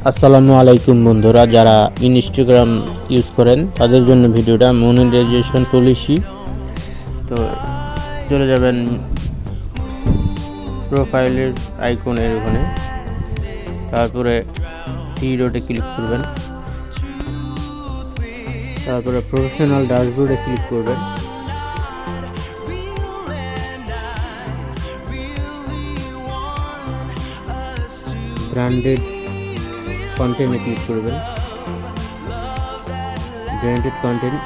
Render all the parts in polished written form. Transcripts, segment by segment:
আসসালামু আলাইকুম বন্ধুরা, যারা ইনস্টাগ্রাম ইউজ করেন তাদের জন্য ভিডিওটা মনিটাইজেশন পলিসি। তো চলে যাবেন প্রোফাইলের আইকনের ওখানে, তারপরে থ্রি ডটে ক্লিক করবেন, তারপরে প্রফেশনাল ড্যাশবোর্ডে ক্লিক করবেন, ব্র্যান্ডেড কন্টেন্টে ক্লিক করবেন, ব্র্যান্ডেড কন্টেন্ট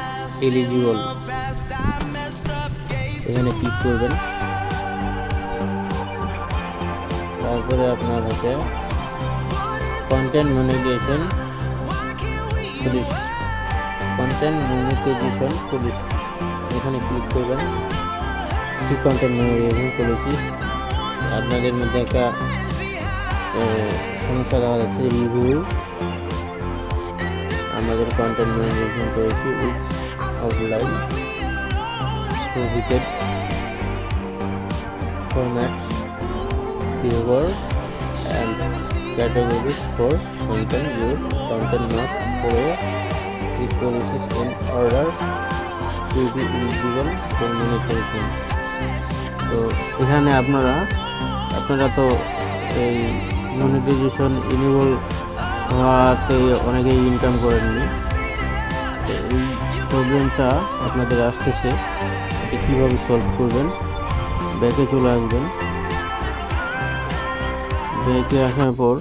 এলিজিবল এখানে ক্লিক করবেন। তারপরে আপনার হচ্ছে কন্টেন্ট মনিটাইজেশন পুলিশ, এখানে ক্লিক করবেন। কি কন্টেন্ট মনিটাইজেশন পলিসি, আপনাদের মধ্যে একটা সমস্যা দেখা যাচ্ছে, রিভিউ আমাদের content monetization policy is offline prohibited format viewer and categories for content. Your content must follow these policies in order to be eligible for monetization. তো এখানে আপনারা তো এই মনিটাইজেশন ইনেবল হওয়াতে অনেকেই ইনকাম করেননি। তো এই প্রবলেমটা আপনাদের আসতেছে, এটা কীভাবে সলভ করবেন? ব্যাকে চলে আসবেন, ব্যাকে আসার পর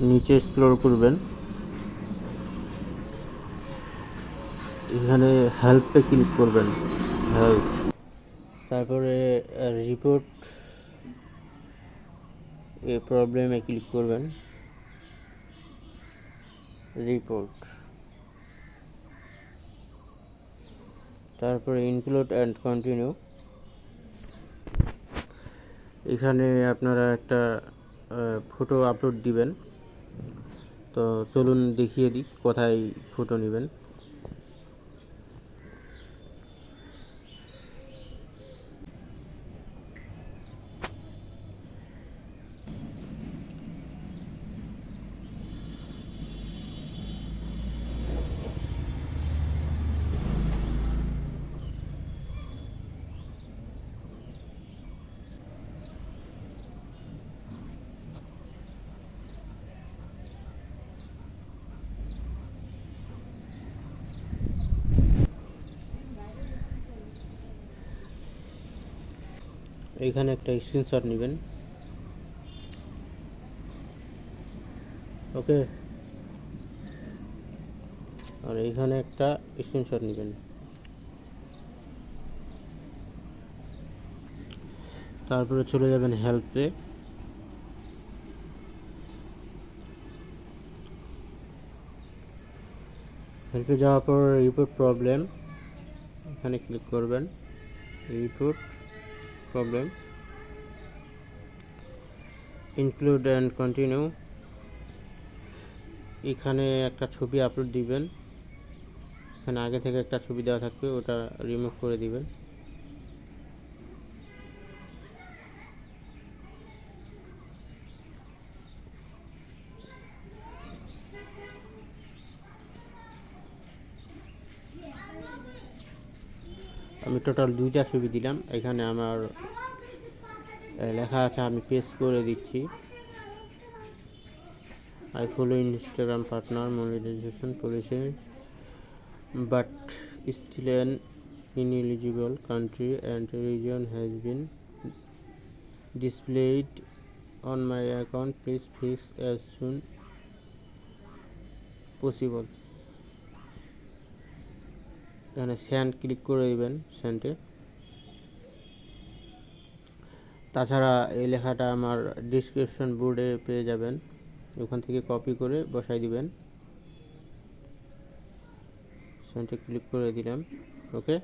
নিচে স্ক্রল করবেন, এখানে হেল্পে ক্লিক করবেন, হেল্প, তারপরে রিপোর্ট এই প্রবলেমে ক্লিক করবেন, রিপোর্ট, তারপরে ইনক্লুড অ্যান্ড কন্টিনিউ। এখানে আপনারা একটা ফটো আপলোড দিবেন। তো চলুন দেখিয়ে দিই কোথায় ফটো নেবেন। এখানে একটা স্ক্রিনশট নেবেন, ওকে, আর এখানে একটা স্ক্রিনশট নেবেন। তারপরে চলে যাবেন হেল্পে, হেল্পে যাওয়ার পর রিপোর্ট প্রবলেম এখানে ক্লিক করবেন, report problem, include and continue. এখানে একটা ছবি আপলোড দিবেন, এখানে আগে থেকে একটা ছবি দেওয়া থাকবে, ওটা রিমুভ করে দিবেন। আমি টোটাল 2টা ছবি দিলাম, এখানে আমার লেখা আছে, আমি পেস্ট করে দিচ্ছি, I follow Instagram partner monetization policy but still an ineligible country and region has been displayed on my account. Please fix as soon possible. এখানে সেন্ড ক্লিক করে দিবেন, সেন্ডে। তাছাড়া এই লেখাটা আমার ডিসক্রিপশন বোর্ডে পেয়ে যাবেন, ওখান থেকে কপি করে বসাই দিবেন। সেন্ডে ক্লিক করে দিলাম, ওকে।